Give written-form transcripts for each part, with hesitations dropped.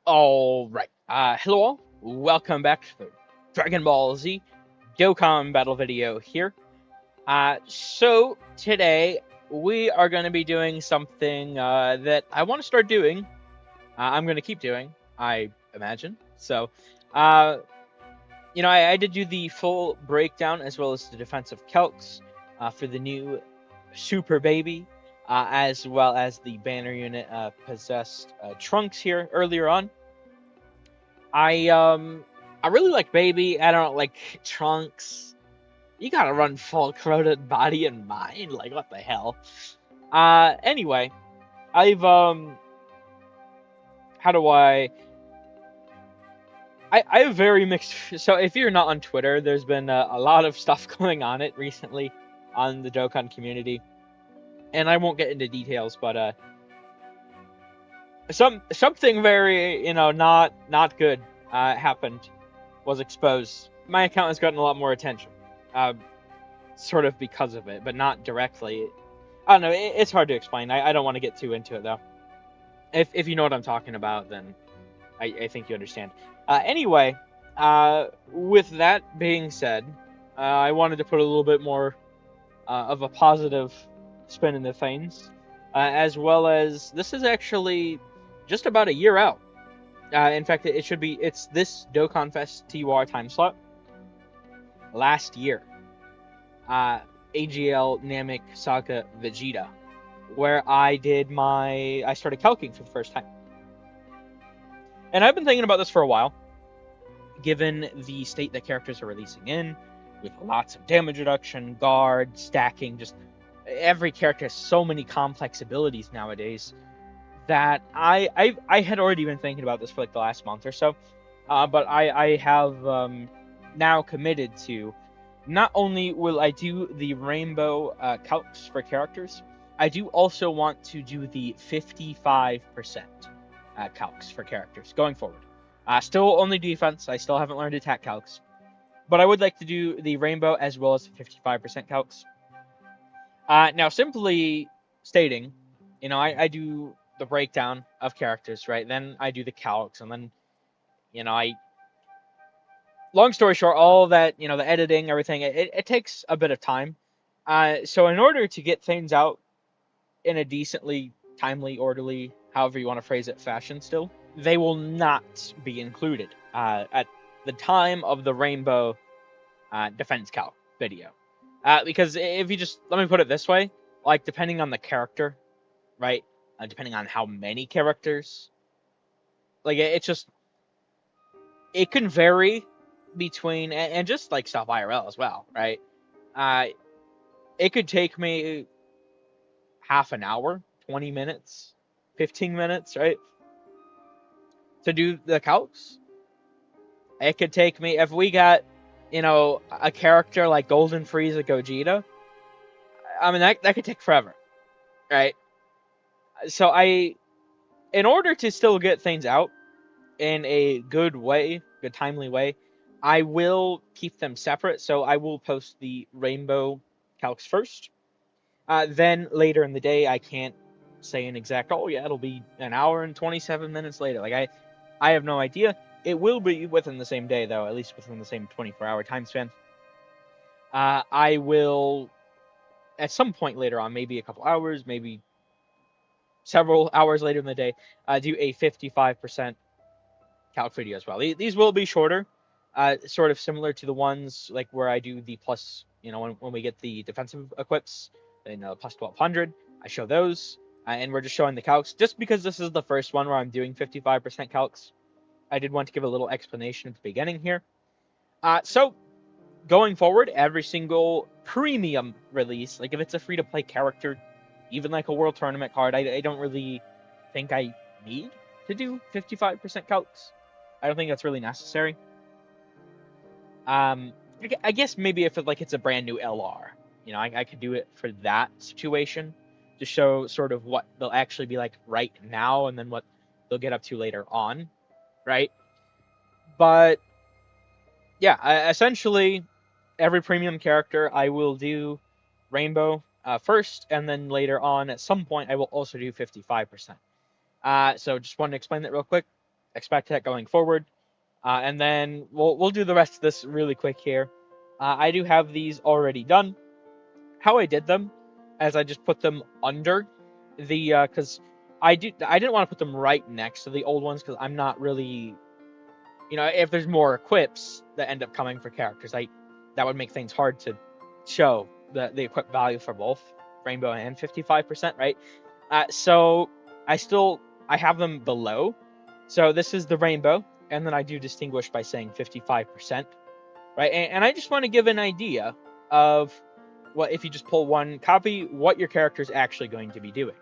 All right. Hello all. Welcome back to the Dragon Ball Z Dokkan battle video here. So today we are going to be doing something that I want to start doing. I'm going to keep doing, I imagine. So, uh, I did do the full breakdown as well as the defensive calcs for the new Super Baby, as well as the banner unit possessed Trunks here earlier on. I really like Baby. I don't like Trunks. You gotta run full corroded body and mind. Like what the hell? Anyway, I've how do I have very mixed. So if you're not on Twitter, there's been a lot of stuff going on it recently on the Dokkan community, and I won't get into details, but something very not good happened, was exposed. My account has gotten a lot more attention. Uh, sort of because of it, but not directly. I don't know. It's hard to explain. I don't want to get too into it though. If you know what I'm talking about, then I think you understand. Anyway, with that being said, I wanted to put a little bit more of a positive spin into things, as well as this is actually just about a year out. In fact, it should be. It's this Dokkan Fest TWR time slot last year. uh, AGL Namek Saga Vegeta, where I started calcing for the first time. And I've been thinking about this for a while, given the state that characters are releasing in, with lots of damage reduction, guard, stacking, just every character has so many complex abilities nowadays that I had already been thinking about this for like the last month or so, but I have now committed to. Not only will I do the rainbow calcs for characters, I do also want to do the 55% calcs for characters going forward. Still only defense. I still haven't learned attack calcs, but I would like to do the rainbow as well as the 55% calcs. Now, simply stating, I do the breakdown of characters, right? Then I do the calcs, and then, I. Long story short, all that, the editing, everything, it takes a bit of time. So in order to get things out in a decently timely, orderly, however you want to phrase it, fashion, still, they will not be included at the time of the Rainbow Defense Calc video. Because if you just, let me put it this way, like, depending on the character, right? Depending on how many characters, like, it can vary between, and just like stuff IRL as well, right? Uh, it could take me half an hour, 20 minutes, 15 minutes, right? To do the calcs. It could take me, if we got, a character like Golden Frieza Gogeta, I mean, that could take forever, right? So in order to still get things out in a good way, good timely way, I will keep them separate. So I will post the rainbow calcs first. Then later in the day, I can't say an exact. Oh yeah, it'll be an hour and 27 minutes later. Like I have no idea. It will be within the same day though, at least within the same 24-hour time span. I will at some point later on, maybe a couple hours, maybe several hours later in the day, do a 55% calc video as well. These will be shorter, sort of similar to the ones like where I do the plus, when we get the defensive equips, then plus 1200, I show those, and we're just showing the calcs. Just because this is the first one where I'm doing 55% calcs, I did want to give a little explanation at the beginning here. So going forward, every single premium release, like if it's a free-to-play character, even like a World Tournament card, I don't really think I need to do 55% calcs. I don't think that's really necessary. Um, I guess maybe if it's a brand new LR, I could do it for that situation to show sort of what they'll actually be like right now, and then what they'll get up to later on, right? But yeah, essentially every premium character I will do Rainbow first, and then later on at some point I will also do 55%. So just wanted to explain that real quick. expect that going forward. And then we'll do the rest of this really quick here. I do have these already done. How I did them, as I just put them under the because I didn't want to put them right next to the old ones because I'm not really, if there's more equips that end up coming for characters, that would make things hard to show the equip value for both Rainbow and 55%, right? So I have them below. So this is the Rainbow, and then I do distinguish by saying 55%, right? And I just want to give an idea of what, if you just pull one copy, what your character is actually going to be doing.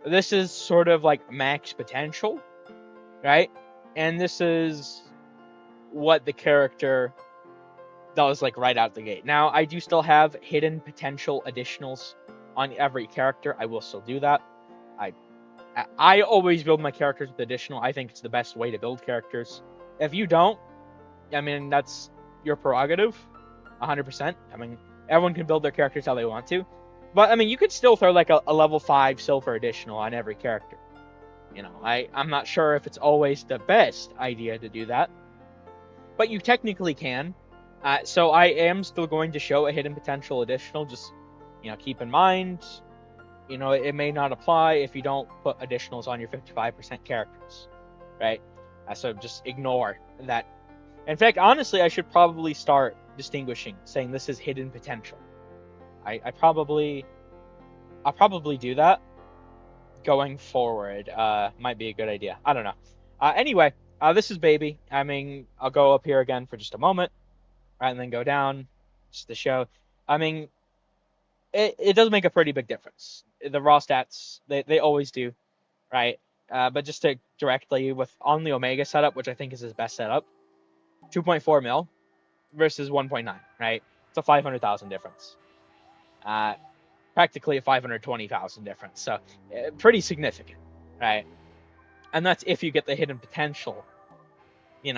This is sort of like max potential, right? And this is what the character does like right out the gate. Now, I do still have hidden potential additionals on every character. I will still do that. I always build my characters with additional. I think it's the best way to build characters. If you don't, I mean, that's your prerogative, 100%. I mean, everyone can build their characters how they want to. But, I mean, you could still throw like a level 5 silver additional on every character. I'm not sure if it's always the best idea to do that. But you technically can. So I am still going to show a hidden potential additional. Just, keep in mind, it may not apply if you don't put additionals on your 55% characters, right? So just ignore that. In fact, honestly, I should probably start distinguishing, saying this is hidden potential. I'll probably do that going forward. Might be a good idea. I don't know. Anyway, this is baby. I mean, I'll go up here again for just a moment, right, and then go down just to show. I mean, it does make a pretty big difference. The raw stats, they always do, right? But just to directly on the Omega setup, which I think is his best setup, 2.4 mil versus 1.9, right? It's a 500,000 difference. Practically a 520,000 difference. So pretty significant, right? And that's if you get the hidden potential. You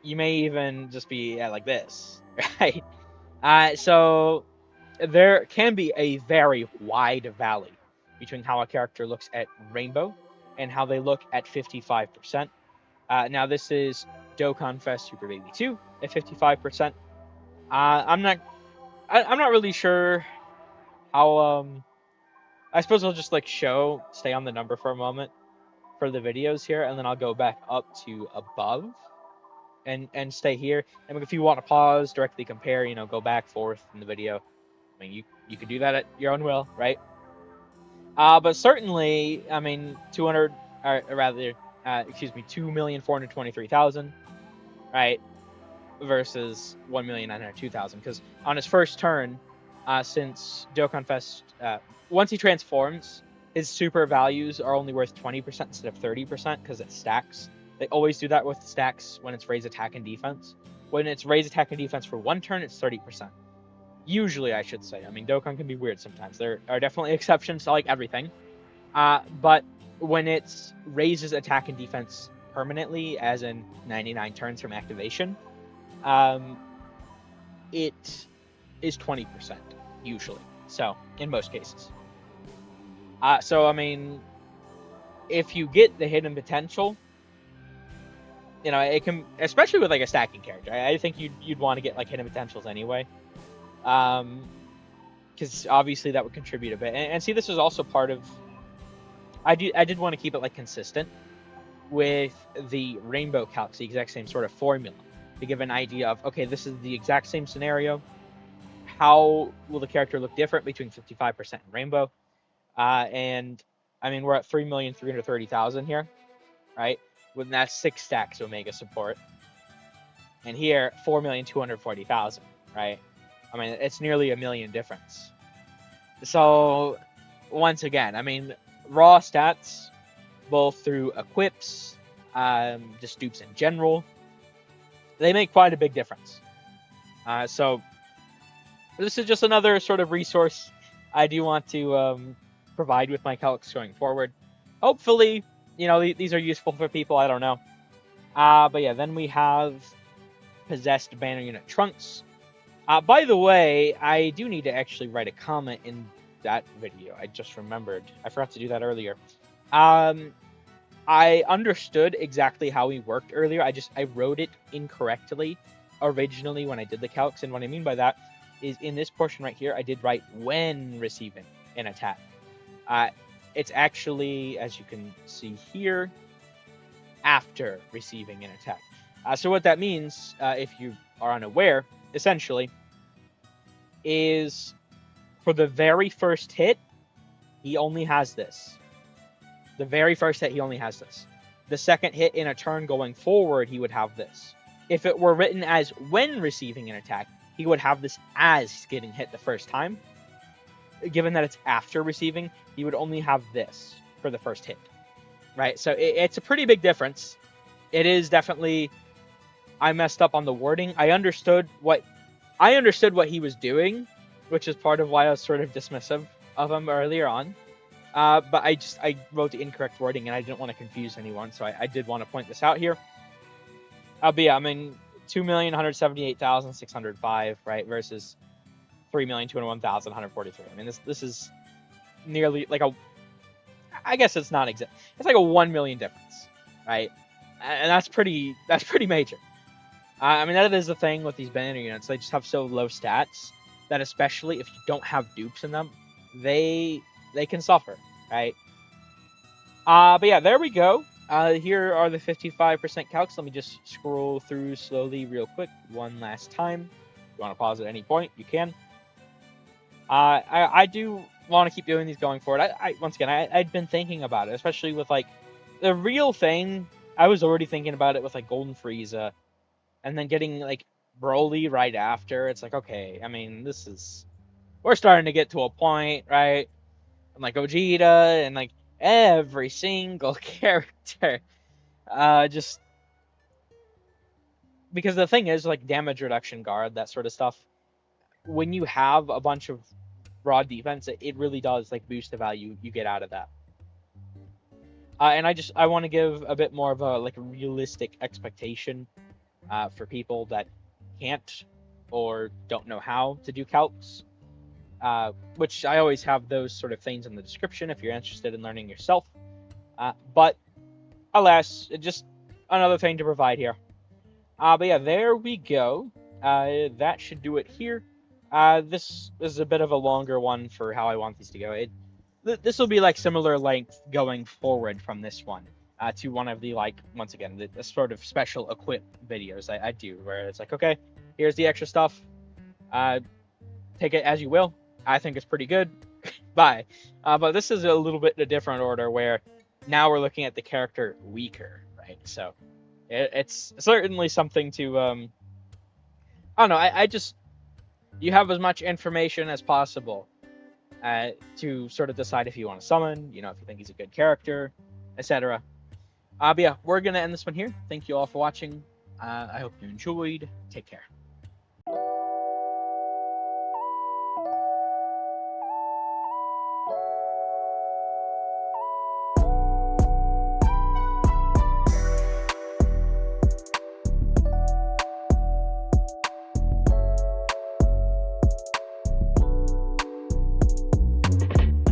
may even just be like this, right? So there can be a very wide valley between how a character looks at Rainbow and how they look at 55%. Now this is Dokkan Fest Super Baby 2 at 55%. I'm not really sure how. I suppose I'll just stay on the number for a moment for the videos here, and then I'll go back up to above and stay here. And if you want to pause, directly compare, go back forth in the video. I mean, you can do that at your own will, right? But certainly, I mean, 2,423,000, right, versus 1,902,000. Because on his first turn, since Dokkan Fest, once he transforms, his super values are only worth 20% instead of 30% because it stacks. They always do that with stacks when it's raise attack and defense. When it's raise attack and defense for one turn, it's 30%. Usually, I should say. I mean, Dokkan can be weird sometimes. There are definitely exceptions to everything. But when it raises attack and defense permanently, as in 99 turns from activation, it is 20% usually. So in most cases. So I mean, if you get the hidden potential, it can, especially with a stacking character. I think you'd want to get hidden potentials anyway. Because obviously that would contribute a bit. And see, this is also part of. I did want to keep it consistent with the Rainbow Calcs, the exact same sort of formula, to give an idea of, okay, this is the exact same scenario. How will the character look different between 55% and Rainbow? And I mean, we're at 3,330,000 here, right? When that's 6 stacks Omega support. And here, 4,240,000, right? I mean, it's nearly a million difference. So, once again, I mean, raw stats, both through equips, just dupes in general, they make quite a big difference. So, this is just another sort of resource I do want to provide with my calcs going forward. Hopefully, these are useful for people. I don't know. But yeah, then we have Possessed Banner Unit Trunks. By the way, I do need to actually write a comment in that video. I just remembered. I forgot to do that earlier. I I understood exactly how he worked earlier. I wrote it incorrectly originally when I did the calcs, and what I mean by that is in this portion right here, I did write when receiving an attack. It's actually, as you can see here, after receiving an attack. So what that means, if you are unaware, essentially, is for the very first hit, he only has this. The very first hit, he only has this. The second hit in a turn going forward, he would have this. If it were written as when receiving an attack, he would have this as getting hit the first time. Given that it's after receiving, he would only have this for the first hit. Right? So it's a pretty big difference. It is definitely... I messed up on the wording. I understood what he was doing, which is part of why I was sort of dismissive of him earlier on. But I wrote the incorrect wording, and I didn't want to confuse anyone, so I did want to point this out here. But yeah, I mean, 2,178,605, right, versus 3,201,143. I mean, this is nearly like a... I guess it's not exact. It's like a 1 million difference, right? And that's pretty major. I mean, that is the thing with these banner units. They just have so low stats that, especially if you don't have dupes in them, they can suffer, right? But yeah, there we go. Here are the 55% calcs. Let me just scroll through slowly real quick one last time. If you want to pause at any point, you can. I do want to keep doing these going forward. Once again, I'd been thinking about it, especially with, like, the real thing. I was already thinking about it with, like, Golden Frieza, and then getting, like, Broly right after. It's like, okay, I mean, we're starting to get to a point, right? And, like, Vegeta and, like, every single character. Just because the thing is, like, damage reduction guard, that sort of stuff, when you have a bunch of broad defense, it really does, like, boost the value you get out of that. And I want to give a bit more of a, like, realistic expectation for people that can't or don't know how to do calcs, which I always have those sort of things in the description if you're interested in learning yourself. But alas, just another thing to provide here. But yeah, there we go. That should do it here. This is a bit of a longer one for how I want these to go. This will be like similar length going forward from this one to one of the, like, once again, the sort of special equip videos I do, where it's like, okay, here's the extra stuff. Take it as you will. I think it's pretty good. Bye. But this is a little bit in a different order, where now we're looking at the character weaker, right? So it's certainly something to I don't know. I just... you have as much information as possible to sort of decide if you want to summon, if you think he's a good character, etc. But yeah, we're going to end this one here. Thank you all for watching. I hope you enjoyed. Take care.